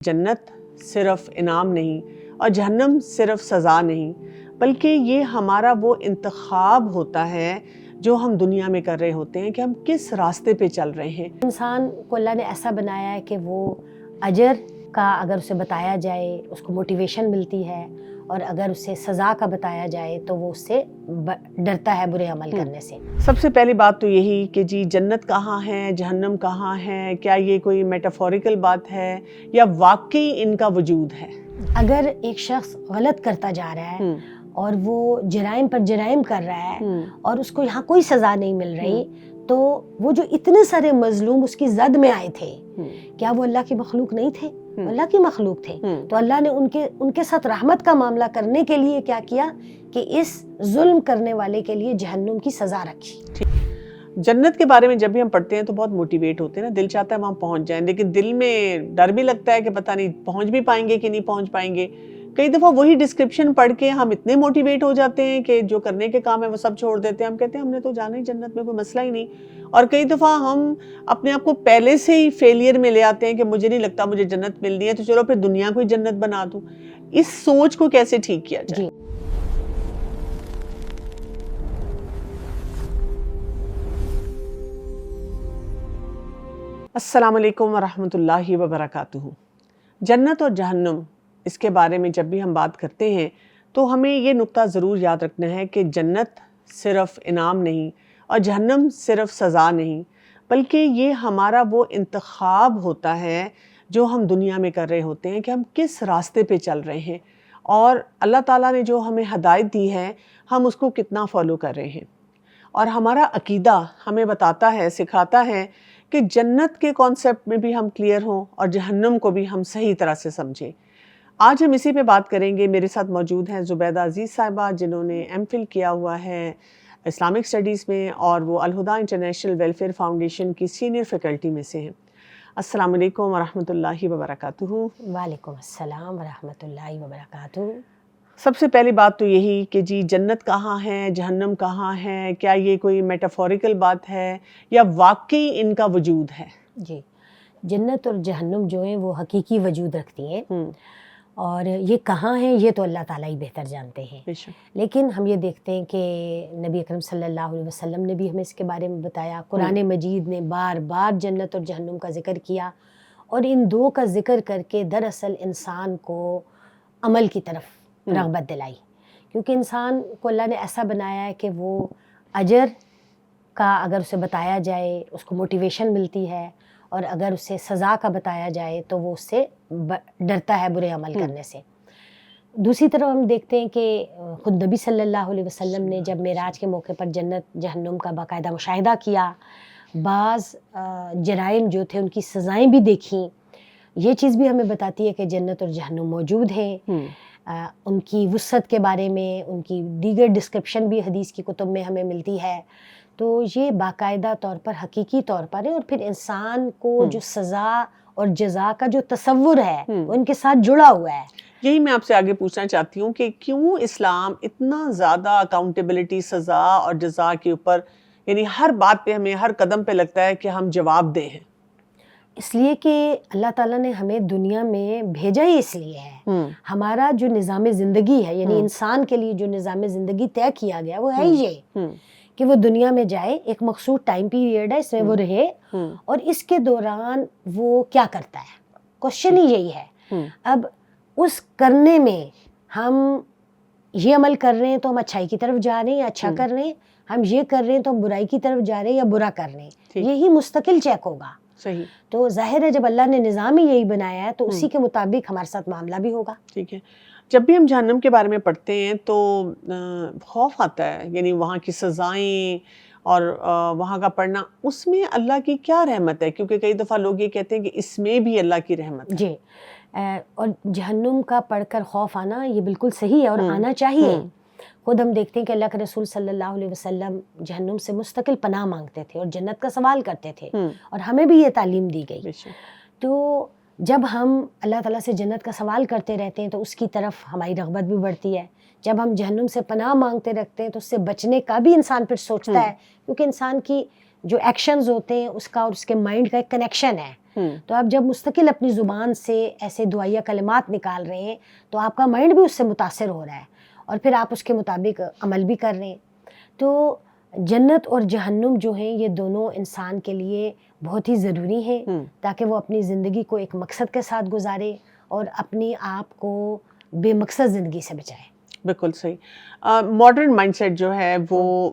جنت صرف انعام نہیں اور جہنم صرف سزا نہیں، بلکہ یہ ہمارا وہ انتخاب ہوتا ہے جو ہم دنیا میں کر رہے ہوتے ہیں کہ ہم کس راستے پہ چل رہے ہیں۔ انسان کو اللہ نے ایسا بنایا ہے کہ وہ اجر کا اگر اسے بتایا جائے اس کو موٹیویشن ملتی ہے، اور اگر اسے سزا کا بتایا جائے تو وہ اس سے ڈرتا ہے برے عمل کرنے سے۔ سب سے پہلی بات تو یہی کہ جی جنت کہاں ہے، جہنم کہاں ہے، کیا یہ کوئی میٹافوریکل بات ہے یا واقعی ان کا وجود ہے؟ اگر ایک شخص غلط کرتا جا رہا ہے اور وہ جرائم پر جرائم کر رہا ہے اور اس کو یہاں کوئی سزا نہیں مل رہی، تو وہ جو اتنے سارے مظلوم اس کی زد میں آئے تھے، کیا وہ اللہ کی مخلوق نہیں تھے؟ اللہ کی مخلوق تھے۔ تو اللہ نے ان کے ساتھ رحمت کا معاملہ کرنے کے لیے کیا کیا کہ اس ظلم کرنے والے کے لیے جہنم کی سزا رکھی۔ جنت کے بارے میں جب بھی ہم پڑھتے ہیں تو بہت موٹیویٹ ہوتے ہیں نا، دل چاہتا ہے وہاں پہنچ جائیں، لیکن دل میں ڈر بھی لگتا ہے کہ پتہ نہیں پہنچ بھی پائیں گے کہ نہیں پہنچ پائیں گے۔ کئی دفعہ وہی ڈسکرپشن پڑھ کے ہم اتنے موٹیویٹ ہو جاتے ہیں کہ جو کرنے کے کام ہے وہ سب چھوڑ دیتے ہیں۔ ہم کہتے ہیں ہم نے تو جانا ہی جنت میں، کوئی مسئلہ ہی نہیں۔ اور کئی دفعہ ہم اپنے آپ کو پہلے سے ہی فیلئر میں لے آتے ہیں کہ مجھے نہیں لگتا مجھے جنت ملنی ہے، تو چلو پھر دنیا کو ہی جنت بنا دوں۔ اس سوچ کو کیسے ٹھیک کیا جائے؟ السلام علیکم ورحمۃ اللہ وبرکاتہ۔ جنت اور جہنم، اس کے بارے میں جب بھی ہم بات کرتے ہیں تو ہمیں یہ نقطہ ضرور یاد رکھنا ہے کہ جنت صرف انعام نہیں اور جہنم صرف سزا نہیں، بلکہ یہ ہمارا وہ انتخاب ہوتا ہے جو ہم دنیا میں کر رہے ہوتے ہیں کہ ہم کس راستے پہ چل رہے ہیں، اور اللہ تعالیٰ نے جو ہمیں ہدایت دی ہے ہم اس کو کتنا فالو کر رہے ہیں۔ اور ہمارا عقیدہ ہمیں بتاتا ہے، سکھاتا ہے کہ جنت کے کانسیپٹ میں بھی ہم کلیئر ہوں اور جہنم کو بھی ہم صحیح طرح سے سمجھیں۔ آج ہم اسی پہ بات کریں گے۔ میرے ساتھ موجود ہیں زبیدہ عزیز صاحبہ، جنہوں نے ایم فل کیا ہوا ہے اسلامک اسٹڈیز میں، اور وہ الہدیٰ انٹرنیشنل ویلفیئر فاؤنڈیشن کی سینئر فیکلٹی میں سے ہیں۔ السلام علیکم ورحمۃ اللہ وبرکاتہ۔ وعلیکم السلام ورحمۃ اللہ وبرکاتہ۔ سب سے پہلی بات تو یہی کہ جی جنت کہاں ہے، جہنم کہاں ہے، کیا یہ کوئی میٹافوریکل بات ہے یا واقعی ان کا وجود ہے؟ جی، جنت اور جہنم جو ہیں وہ حقیقی وجود رکھتی ہیں، اور یہ کہاں ہیں یہ تو اللہ تعالیٰ ہی بہتر جانتے ہیں۔ لیکن ہم یہ دیکھتے ہیں کہ نبی اکرم صلی اللہ علیہ وسلم نے بھی ہمیں اس کے بارے میں بتایا، قرآن مجید نے بار بار جنت اور جہنم کا ذکر کیا، اور ان دو کا ذکر کر کے دراصل انسان کو عمل کی طرف رغبت دلائی، کیونکہ انسان کو اللہ نے ایسا بنایا ہے کہ وہ اجر کا اگر اسے بتایا جائے اس کو موٹیویشن ملتی ہے، اور اگر اسے سزا کا بتایا جائے تو وہ اس سے ڈرتا ہے برے عمل کرنے سے۔ دوسری طرف ہم دیکھتے ہیں کہ خود نبی صلی اللہ علیہ وسلم نے جب معراج کے موقع پر جنت جہنم کا باقاعدہ مشاہدہ کیا، بعض جرائم جو تھے ان کی سزائیں بھی دیکھیں، یہ چیز بھی ہمیں بتاتی ہے کہ جنت اور جہنم موجود ہیں۔ ان کی وسعت کے بارے میں ان کی دیگر ڈسکرپشن بھی حدیث کی کتب میں ہمیں ملتی ہے۔ تو یہ باقاعدہ طور پر حقیقی طور پر ہے، اور پھر انسان کو جو سزا اور جزا کا جو تصور ہے وہ ان کے ساتھ جڑا ہوا ہے۔ یہی میں آپ سے آگے پوچھنا چاہتی ہوں کہ کیوں اسلام اتنا زیادہ اکاؤنٹیبلٹی، سزا اور جزا کے اوپر، یعنی ہر بات پہ ہمیں ہر قدم پہ لگتا ہے کہ ہم جواب دیں ہیں؟ اس لیے کہ اللہ تعالیٰ نے ہمیں دنیا میں بھیجا ہی اس لیے ہے۔ ہمارا جو نظام زندگی ہے، یعنی انسان کے لیے جو نظام زندگی طے کیا گیا وہ ہے یہ کہ وہ دنیا میں جائے، ایک مخصوص ٹائم پیریڈ ہے، اس میں وہ رہے، اور اس کے دوران وہ کیا کرتا ہے، کوشچن ہی یہی ہے۔ اب اس کرنے میں ہم یہ عمل کر رہے ہیں تو ہم اچھائی کی طرف جا رہے ہیں، اچھا کر رہے ہیں، ہم یہ کر رہے ہیں تو ہم برائی کی طرف جا رہے ہیں یا برا کر رہے ہیں، یہی مستقل چیک ہوگا۔ صحیح۔ تو ظاہر ہے جب اللہ نے نظام ہی یہی بنایا ہے تو اسی کے مطابق ہمارے ساتھ معاملہ بھی ہوگا۔ ٹھیک ہے۔ جب بھی ہم جہنم کے بارے میں پڑھتے ہیں تو خوف آتا ہے، یعنی وہاں کی سزائیں اور وہاں کا پڑھنا، اس میں اللہ کی کیا رحمت ہے؟ کیونکہ کئی دفعہ لوگ یہ کہتے ہیں کہ اس میں بھی اللہ کی رحمت ہے۔ جی، اور جہنم کا پڑھ کر خوف آنا یہ بالکل صحیح ہے اور آنا چاہیے۔ خود ہم دیکھتے ہیں کہ اللہ کے رسول صلی اللہ علیہ وسلم جہنم سے مستقل پناہ مانگتے تھے اور جنت کا سوال کرتے تھے، اور ہمیں بھی یہ تعلیم دی گئی۔ تو جب ہم اللہ تعالیٰ سے جنت کا سوال کرتے رہتے ہیں تو اس کی طرف ہماری رغبت بھی بڑھتی ہے۔ جب ہم جہنم سے پناہ مانگتے رکھتے ہیں تو اس سے بچنے کا بھی انسان پھر سوچتا ہے، کیونکہ انسان کی جو ایکشنز ہوتے ہیں اس کا اور اس کے مائنڈ کا ایک کنیکشن ہے۔ تو آپ جب مستقل اپنی زبان سے ایسے دعائیہ کلمات نکال رہے ہیں تو آپ کا مائنڈ بھی اس سے متاثر ہو رہا ہے اور پھر آپ اس کے مطابق عمل بھی کر رہے ہیں. تو جنت اور جہنم جو ہیں یہ دونوں انسان کے لیے بہت ہی ضروری ہیں تاکہ وہ اپنی زندگی کو ایک مقصد کے ساتھ گزارے اور اپنی آپ کو بے مقصد زندگی سے بچائے. بالکل صحیح. ماڈرن مائنڈ سیٹ جو ہے وہ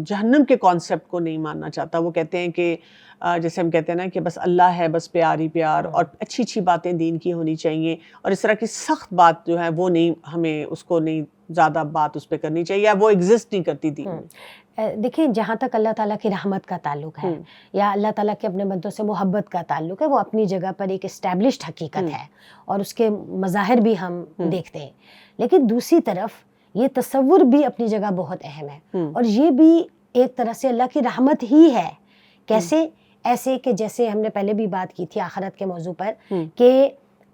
جہنم کے کانسیپٹ کو نہیں ماننا چاہتا. وہ کہتے ہیں کہ جیسے ہم کہتے ہیں نا کہ بس اللہ ہے، بس پیار ہی پیار، اور اچھی اچھی باتیں دین کی ہونی چاہیے، اور اس طرح کی سخت بات جو ہے وہ نہیں، ہمیں اس کو نہیں زیادہ بات اس پہ کرنی چاہیے، یا وہ ایگزسٹ نہیں کرتی دین میں. دیکھیں جہاں تک اللہ تعالیٰ کی رحمت کا تعلق ہے یا اللہ تعالیٰ کے اپنے بندوں سے محبت کا تعلق ہے، وہ اپنی جگہ پر ایک اسٹیبلشڈ حقیقت ہے اور اس کے مظاہر بھی ہم دیکھتے ہیں. لیکن دوسری طرف یہ تصور بھی اپنی جگہ بہت اہم ہے، اور یہ بھی ایک طرح سے اللہ کی رحمت ہی ہے. کیسے؟ ایسے کہ جیسے ہم نے پہلے بھی بات کی تھی آخرت کے موضوع پر، کہ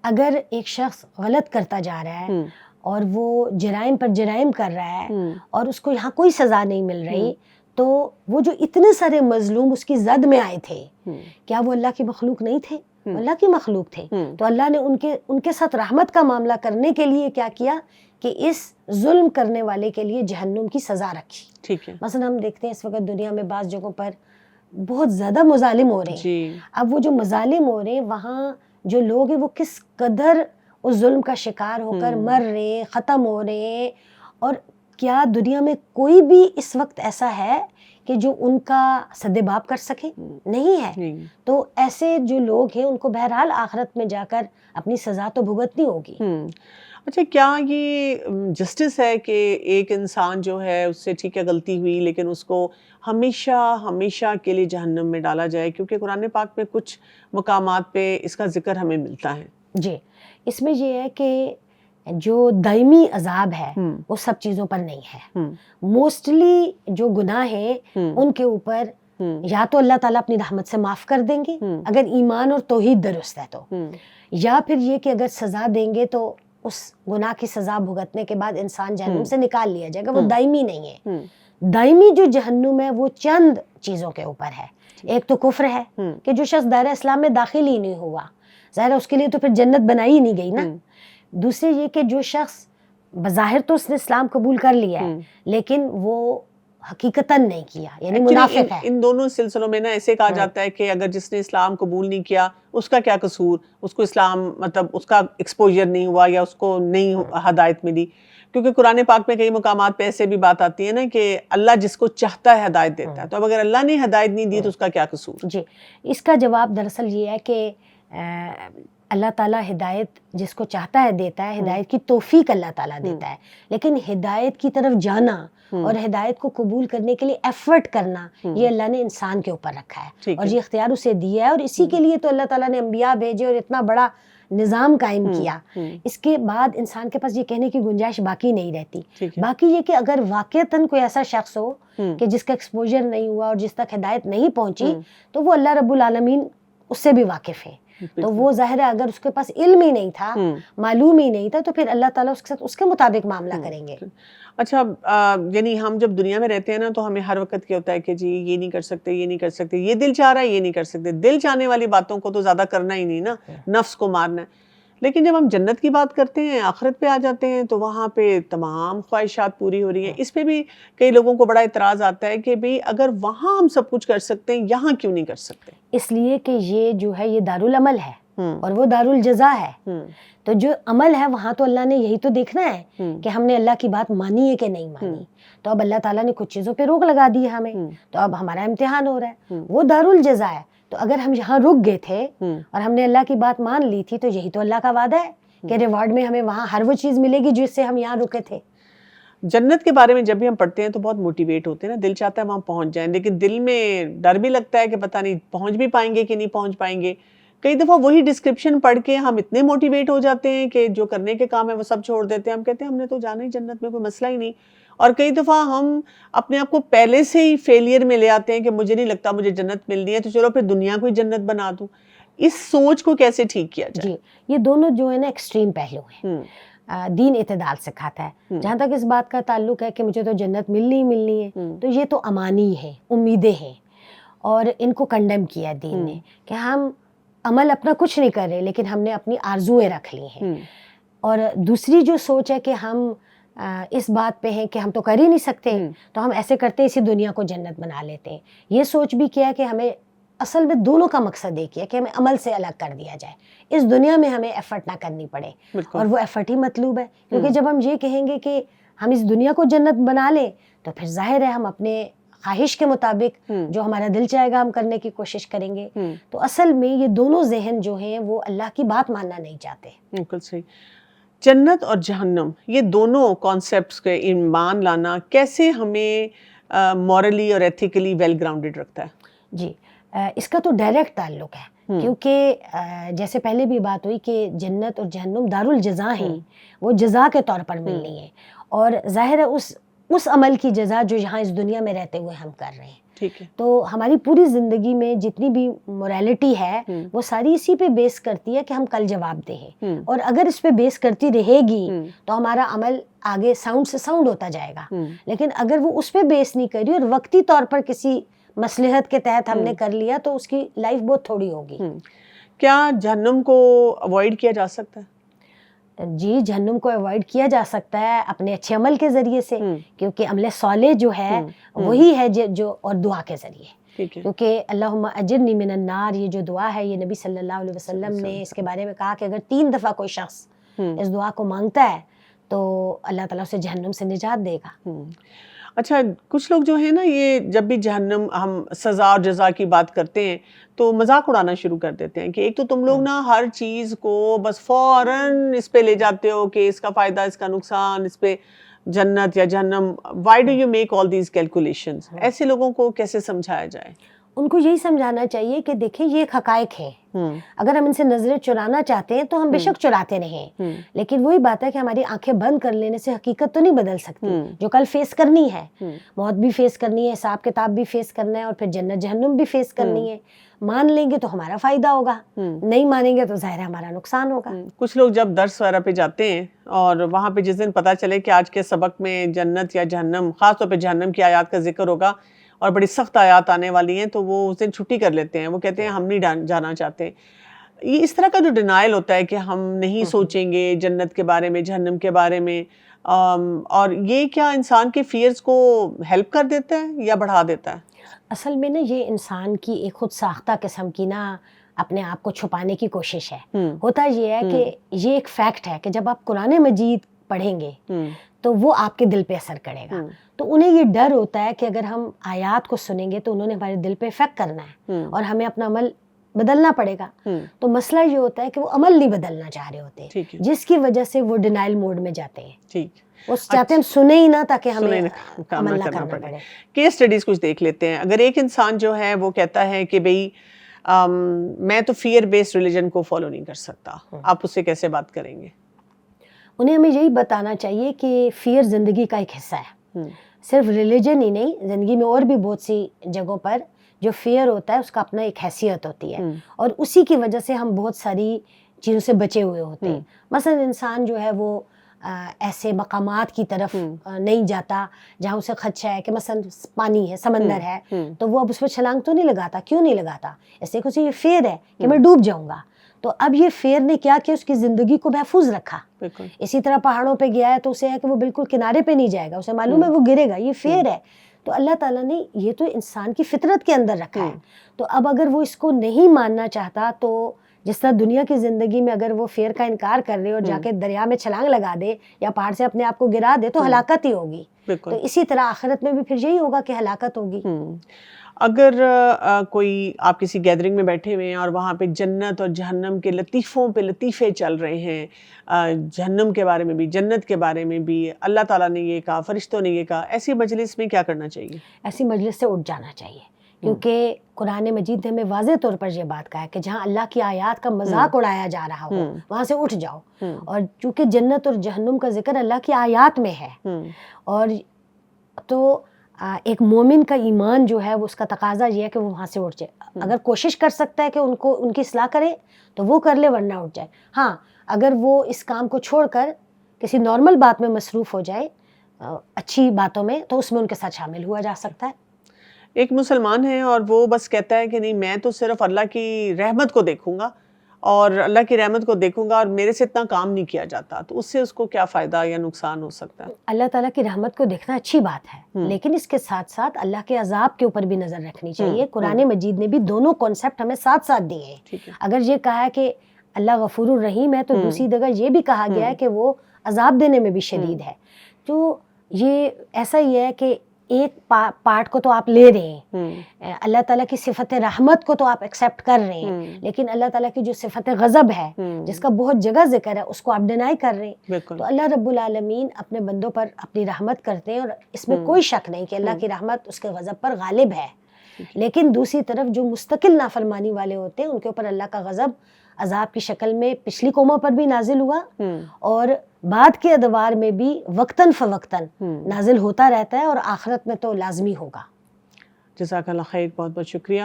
اگر ایک شخص غلط کرتا جا رہا ہے اور وہ جرائم پر جرائم کر رہا ہے اور اس کو یہاں کوئی سزا نہیں مل رہی، تو وہ جو اتنے سارے مظلوم اس کی زد میں آئے تھے، کیا وہ اللہ کی مخلوق نہیں تھے؟ اللہ کی مخلوق تھے. تو اللہ نے ان کے ساتھ رحمت کا معاملہ کرنے کے لیے کیا کیا کہ اس ظلم کرنے والے کے لیے جہنم کی سزا رکھی. ٹھیک ہے. مثلا ہم دیکھتے ہیں اس وقت دنیا میں بعض جگہوں پر بہت زیادہ مظالم ہو رہے ہیں. اب وہ جو مظالم ہو رہے ہیں وہاں جو لوگ ہیں وہ کس قدر اس ظلم کا شکار ہو کر مر رہے ہیں، ختم ہو رہے ہیں. اور کیا دنیا میں کوئی بھی اس وقت ایسا ہے کہ جو ان کا سد باب کر سکے؟ نہیں ہے. تو ایسے جو لوگ ہیں ان کو بہرحال آخرت میں جا کر اپنی سزا تو بھگتنی ہوگی. اچھا، کیا یہ جسٹس ہے کہ ایک انسان جو ہے اس سے ٹھیک ہے غلطی ہوئی لیکن اس کو ہمیشہ ہمیشہ کے لیے جہنم میں ڈالا جائے؟ کیونکہ قرآن پاک میں کچھ مقامات پہ اس کا ذکر ہمیں ملتا ہے. جی، اس میں یہ ہے کہ جو دائمی عذاب ہے وہ سب چیزوں پر نہیں ہے. موسٹلی جو گناہ ہیں ان کے اوپر یا تو اللہ تعالیٰ اپنی رحمت سے معاف کر دیں گے اگر ایمان اور توحید درست ہے تو، یا پھر یہ کہ اگر سزا دیں گے تو اس گناہ کی سزا بھگتنے کے بعد انسان جہنم سے نکال لیا جائے گا. وہ دائمی نہیں ہے. دائمی جو جہنم ہے وہ چند چیزوں کے اوپر ہے. ایک تو کفر ہے کہ جو شخص دائرہ اسلام میں داخل ہی نہیں ہوا، ظاہر ہے اس کے لیے تو پھر جنت بنائی ہی نہیں گئی نا. دوسرے یہ کہ جو شخص بظاہر تو اس نے اسلام قبول کر لیا ہے لیکن وہ حقیقتاً نہیں کیا، یعنی منافق ہے. ان دونوں سلسلوں میں نا ایسے کہا جاتا ہے کہ اگر جس نے اسلام قبول نہیں کیا اس کا کیا قصور، اس کو اسلام مطلب اس کا ایکسپوجر نہیں ہوا یا اس کو نہیں ہدایت ملی. کیونکہ قرآن پاک میں کئی مقامات پہ ایسے بھی بات آتی ہے نا کہ اللہ جس کو چاہتا ہے ہدایت دیتا ہے. تو اب اگر اللہ نے ہدایت نہیں دی تو اس کا کیا قصور؟ جی، اس کا جواب دراصل یہ ہے کہ اللہ تعالیٰ ہدایت جس کو چاہتا ہے دیتا ہے، ہدایت کی توفیق اللہ تعالیٰ دیتا ہے، لیکن ہدایت کی طرف جانا اور ہدایت کو قبول کرنے کے لیے ایفرٹ کرنا یہ اللہ نے انسان کے اوپر رکھا ہے اور یہ اختیار اسے دیا ہے. اور اسی کے لیے تو اللہ تعالیٰ نے انبیاء بھیجے اور اتنا بڑا نظام قائم کیا. اس کے بعد انسان کے پاس یہ کہنے کی گنجائش باقی نہیں رہتی. باقی یہ کہ اگر واقعتاً کوئی ایسا شخص ہو کہ جس کا ایکسپوجر نہیں ہوا اور جس تک ہدایت نہیں پہنچی تو وہ اللہ رب العالمین اس سے بھی واقف ہے. تو وہ ظاہر ہے اگر اس کے پاس علم ہی نہیں تھا، معلوم ہی نہیں تھا، تو پھر اللہ تعالیٰ اس کے ساتھ اس کے مطابق معاملہ کریں گے. اچھا، یعنی ہم جب دنیا میں رہتے ہیں نا تو ہمیں ہر وقت کیا ہوتا ہے کہ جی یہ نہیں کر سکتے، یہ نہیں کر سکتے، یہ دل چاہ رہا ہے یہ نہیں کر سکتے. دل چاہنے والی باتوں کو تو زیادہ کرنا ہی نہیں نا، نفس کو مارنا ہے. لیکن جب ہم جنت کی بات کرتے ہیں، آخرت پہ آ جاتے ہیں تو وہاں پہ تمام خواہشات پوری ہو رہی ہیں. اس پہ بھی کئی لوگوں کو بڑا اعتراض آتا ہے کہ بھئی اگر وہاں ہم سب کچھ کر سکتے ہیں یہاں کیوں نہیں کر سکتے؟ اس لیے کہ یہ جو ہے یہ دارالعمل ہے اور وہ دارالجزا ہے. تو جو عمل ہے وہاں تو اللہ نے یہی تو دیکھنا ہے کہ ہم نے اللہ کی بات مانی ہے کہ نہیں مانی. تو اب اللہ تعالیٰ نے کچھ چیزوں پہ روک لگا دی ہے ہمیں، تو اب ہمارا امتحان ہو رہا ہے، وہ دارالجزا ہے. تو اگر ہم یہاں رک گئے تھے اور ہم نے اللہ کی بات مان لی تھی تو یہی تو اللہ کا وعدہ ہے کہ ریوارڈ میں ہمیں وہاں ہر وہ چیز ملے گی جس سے ہم یہاں رکے تھے. جنت کے بارے میں جب بھی ہم پڑھتے ہیں تو بہت موٹیویٹ ہوتے ہیں نا، دل چاہتا ہے وہاں پہنچ جائیں، لیکن دل میں ڈر بھی لگتا ہے کہ پتہ نہیں پہنچ بھی پائیں گے کہ نہیں پہنچ پائیں گے. کئی دفعہ وہی ڈسکرپشن پڑھ کے ہم اتنے موٹیویٹ ہو جاتے ہیں کہ جو کرنے کے کام ہے وہ سب چھوڑ دیتے ہیں. ہم کہتے ہیں ہم نے تو جانا ہی جنت میں، کوئی مسئلہ ہی نہیں. اور کئی دفعہ ہم اپنے آپ کو پہلے سے ہی فیلئر میں لے آتے ہیں کہ مجھے نہیں لگتا مجھے جنت ملنی ہے تو چلو پھر دنیا کو ہی جنت بنا دوں. اس سوچ کو کیسے ٹھیک کیا جائے؟ جی، یہ دونوں جو ہے نا ایکسٹریم پہلو ہیں. دین اعتدال سکھاتا ہے. جہاں تک اس بات کا تعلق ہے کہ مجھے تو جنت ملنی ہی ملنی ہے، تو یہ تو امانی ہیں، امیدیں ہیں، اور ان کو کنڈیم کیا ہے دین نے کہ ہم عمل اپنا کچھ نہیں کر رہے لیکن ہم نے اپنی آرزوئیں رکھ لی ہیں. اور دوسری جو سوچ ہے کہ ہم اس بات پہ ہیں کہ ہم تو کر ہی نہیں سکتے تو ہم ایسے کرتے اسی دنیا کو جنت بنا لیتے ہیں. یہ سوچ بھی کیا کہ ہمیں اصل میں دونوں کا مقصد ایک ہے کہ ہمیں عمل سے الگ کر دیا جائے, اس دنیا میں ہمیں ایفرٹ نہ کرنی پڑے, اور وہ ایفرٹ ہی مطلوب ہے. کیونکہ جب ہم یہ کہیں گے کہ ہم اس دنیا کو جنت بنا لیں تو پھر ظاہر ہے ہم اپنے خواہش کے مطابق جو ہمارا دل چاہے گا ہم کرنے کی کوشش کریں گے. تو اصل میں یہ دونوں ذہن جو ہیں وہ اللہ کی بات ماننا نہیں چاہتے. بالکل صحیح. جنت اور جہنم یہ دونوں کانسیپٹس کے ایمان لانا کیسے ہمیں مورلی اور ایتھیکلی ویل گراؤنڈڈ رکھتا ہے؟ جی, اس کا تو ڈائریکٹ تعلق ہے, کیونکہ جیسے پہلے بھی بات ہوئی کہ جنت اور جہنم دارالجزا ہیں, وہ جزا کے طور پر ملنی ہے, اور ظاہر ہے اس عمل کی جزا جو یہاں اس دنیا میں رہتے ہوئے ہم کر رہے ہیں. ٹھیک ہے. تو ہماری پوری زندگی میں جتنی بھی موریلٹی ہے وہ ساری اسی پہ بیس کرتی ہے کہ ہم کل جواب دیں ہیں, اور اگر اس پہ بیس کرتی رہے گی تو ہمارا عمل آگے ساؤنڈ سے ساؤنڈ ہوتا جائے گا. لیکن اگر وہ اس پہ بیس نہیں کری اور وقتی طور پر کسی مصلحت کے تحت ہم نے کر لیا تو اس کی لائف بہت تھوڑی ہوگی. کیا جہنم کو اوائڈ کیا جا سکتا ہے؟ جی, جہنم کو اوائڈ کیا جا سکتا ہے اپنے اچھے عمل کے ذریعے سے, کیونکہ عمل صالح جو ہے وہی ہے جو, اور دعا کے ذریعے. کیونکہ اللہم اجرنی من النار, یہ جو دعا ہے یہ نبی صلی اللہ علیہ وسلم نے اس کے بارے میں کہا کہ اگر 3 دفعہ کوئی شخص اس دعا کو مانگتا ہے تو اللہ تعالیٰ اسے جہنم سے نجات دے گا. اچھا, کچھ لوگ جو ہیں نا یہ جب بھی جہنم ہم سزا اور جزا کی بات کرتے ہیں تو مذاق اڑانا شروع کر دیتے ہیں کہ ایک تو تم لوگ نا ہر چیز کو بس فوراً اس پہ لے جاتے ہو کہ اس کا فائدہ اس کا نقصان, اس پہ جنت یا جہنم. Why do you make all these calculations? ایسے لوگوں کو کیسے سمجھایا جائے؟ ان کو یہی سمجھانا چاہیے کہ دیکھیں یہ ایک حقائق ہے, اگر ہم ان سے نظریں چرانا چاہتے ہیں تو ہم بے شک چراتے رہیں, لیکن وہی بات ہے کہ ہماری آنکھیں بند کر لینے سے حقیقت تو نہیں بدل سکتی جو کل فیس کرنی ہے. موت بھی فیس کرنی ہے, حساب کتاب بھی فیس کرنا ہے, اور پھر جنت جہنم بھی فیس کرنی ہے. مان لیں گے تو ہمارا فائدہ ہوگا, نہیں مانیں گے تو ظاہر ہمارا نقصان ہوگا. کچھ لوگ جب درس وغیرہ پہ جاتے ہیں اور وہاں پہ جس دن پتہ چلے کہ آج کے سبق میں جنت یا جہنم, خاص طور پہ جہنم کی آیات کا ذکر ہوگا اور بڑی سخت آیات آنے والی ہیں, تو وہ اس دن چھٹی کر لیتے ہیں. وہ کہتے ہیں ہم نہیں جانا چاہتے. یہ اس طرح کا جو ڈینائل ہوتا ہے کہ ہم نہیں سوچیں گے جنت کے بارے میں, جہنم کے بارے میں, اور یہ کیا انسان کے فیئرز کو ہیلپ کر دیتا ہے یا بڑھا دیتا ہے؟ اصل میں نا یہ انسان کی ایک خود ساختہ قسم کی نا اپنے آپ کو چھپانے کی کوشش ہے. ہوتا یہ ہے کہ یہ ایک فیکٹ ہے کہ جب آپ قرآن مجید پڑھیں گے تو وہ آپ کے دل پہ اثر کرے گا. تو انہیں یہ ڈر ہوتا ہے کہ اگر ہم آیات کو سنیں گے تو انہوں نے ہمارے دل پہ افیکٹ کرنا ہے اور ہمیں اپنا عمل بدلنا پڑے گا. تو مسئلہ یہ ہوتا ہے کہ وہ عمل نہیں بدلنا چاہ رہے ہوتے, جس کی وجہ سے وہ ڈینائل موڈ میں جاتے ہیں. وہ چاہتے ہیں ہم سنیں ہی نہ تاکہ ہمیں عمل نہ کرنا پڑے. کیس اسٹڈیز کچھ دیکھ لیتے ہیں. اگر ایک انسان جو ہے وہ کہتا ہے کہ بھئی میں تو فیئر بیسڈ ریلیجن کو فالو نہیں کر سکتا, آپ اس سے کیسے بات کریں گے؟ انہیں ہمیں یہی بتانا چاہیے کہ فیئر زندگی کا ایک حصہ ہے, صرف ریلیجن ہی نہیں, زندگی میں اور بھی بہت سی جگہوں پر جو فیئر ہوتا ہے اس کا اپنا ایک حیثیت ہوتی ہے, اور اسی کی وجہ سے ہم بہت ساری چیزوں سے بچے ہوئے ہوتے ہیں. مثلا انسان جو ہے وہ ایسے مقامات کی طرف نہیں جاتا جہاں اسے خدشہ ہے کہ مثلا پانی ہے, سمندر ہے, تو وہ اب اس پہ چھلانگ تو نہیں لگاتا. کیوں نہیں لگاتا؟ اس لیے کہ اسے یہ فیئر ہے کہ میں ڈوب جاؤں گا. تو اب یہ فیئر نے کیا کہ اس کی زندگی کو محفوظ رکھا. اسی طرح پہاڑوں پہ گیا ہے تو اسے ہے کہ وہ بالکل کنارے پہ نہیں جائے گا, اسے معلوم ہے وہ گرے گا, یہ فیئر ہے. تو اللہ تعالیٰ نے یہ تو انسان کی فطرت کے اندر رکھا ہے. تو اب اگر وہ اس کو نہیں ماننا چاہتا تو جس طرح دنیا کی زندگی میں اگر وہ فیئر کا انکار کر رہے اور جا کے دریا میں چھلانگ لگا دے یا پہاڑ سے اپنے آپ کو گرا دے تو ہلاکت ہی ہوگی. تو اسی طرح آخرت میں بھی پھر یہی ہوگا کہ ہلاکت ہوگی. اگر کوئی آپ کسی گیدرنگ میں بیٹھے ہوئے ہیں اور وہاں پہ جنت اور جہنم کے لطیفوں پہ لطیفے چل رہے ہیں, جہنم کے بارے میں بھی جنت کے بارے میں بھی, اللہ تعالیٰ نے یہ کہا, فرشتوں نے یہ کہا, ایسی مجلس میں کیا کرنا چاہیے؟ ایسی مجلس سے اٹھ جانا چاہیے, کیونکہ قرآن مجید نے ہمیں واضح طور پر یہ بات کہا ہے کہ جہاں اللہ کی آیات کا مذاق اڑایا جا رہا ہو وہاں سے اٹھ جاؤ. اور چونکہ جنت اور جہنم کا ذکر اللہ کی آیات میں ہے, اور تو ایک مومن کا ایمان جو ہے وہ اس کا تقاضا یہ ہے کہ وہ وہاں سے اٹھ جائے. اگر کوشش کر سکتا ہے کہ ان کی اصلاح کرے تو وہ کر لے, ورنہ اٹھ جائے. ہاں, اگر وہ اس کام کو چھوڑ کر کسی نارمل بات میں مصروف ہو جائے, اچھی باتوں میں, تو اس میں ان کے ساتھ شامل ہوا جا سکتا ہے. ایک مسلمان ہے اور وہ بس کہتا ہے کہ نہیں میں تو صرف اللہ کی رحمت کو دیکھوں گا اور اللہ کی رحمت کو دیکھوں گا اور میرے سے اتنا کام نہیں کیا جاتا، تو اس سے اس کو کیا فائدہ یا نقصان ہو سکتا ہے؟ اللہ تعالیٰ کی رحمت کو دیکھنا اچھی بات ہے، لیکن اس کے ساتھ ساتھ اللہ کے عذاب کے اوپر بھی نظر رکھنی چاہیے۔ قرآن مجید نے بھی دونوں کانسیپٹ ہمیں ساتھ ساتھ دیے ہیں۔ اگر یہ کہا ہے کہ اللہ غفور الرحیم ہے، تو دوسری جگہ یہ بھی کہا گیا ہے کہ وہ عذاب دینے میں بھی شدید ہے۔ تو یہ ایسا ہی ہے کہ ایک پارٹ کو تو آپ لے رہے ہیں، اللہ تعالیٰ کی صفت رحمت کو تو آپ ایکسیپٹ کر رہے ہیں، لیکن اللہ تعالیٰ کی جو صفت غضب ہے جس کا بہت جگہ ذکر ہے اس کو آپ ڈینائی کر رہے ہیں۔ تو اللہ رب العالمین اپنے بندوں پر اپنی رحمت کرتے ہیں، اور اس میں کوئی شک نہیں کہ اللہ کی رحمت اس کے غضب پر غالب ہے، لیکن دوسری طرف جو مستقل نافرمانی والے ہوتے ہیں ان کے اوپر اللہ کا غضب عذاب کی شکل میں پچھلی قوموں پر بھی نازل ہوا اور بعد کے ادوار میں بھی وقتاً فوقتاً نازل ہوتا رہتا ہے، اور آخرت میں تو لازمی ہوگا۔ جزاک اللہ خیر، بہت بہت شکریہ۔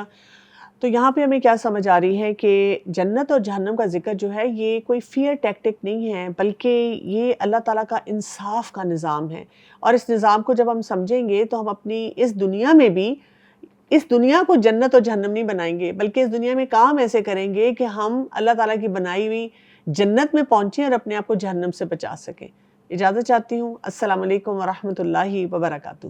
تو یہاں پہ ہمیں کیا سمجھ آ رہی ہے کہ جنت اور جہنم کا ذکر جو ہے یہ کوئی فیئر ٹیکٹک نہیں ہے، بلکہ یہ اللہ تعالیٰ کا انصاف کا نظام ہے، اور اس نظام کو جب ہم سمجھیں گے تو ہم اپنی اس دنیا میں بھی اس دنیا کو جنت اور جہنم نہیں بنائیں گے، بلکہ اس دنیا میں کام ایسے کریں گے کہ ہم اللہ تعالیٰ کی بنائی ہوئی جنت میں پہنچیں اور اپنے آپ کو جہنم سے بچا سکیں۔ اجازت چاہتی ہوں۔ السلام علیکم ورحمۃ اللہ وبرکاتہ۔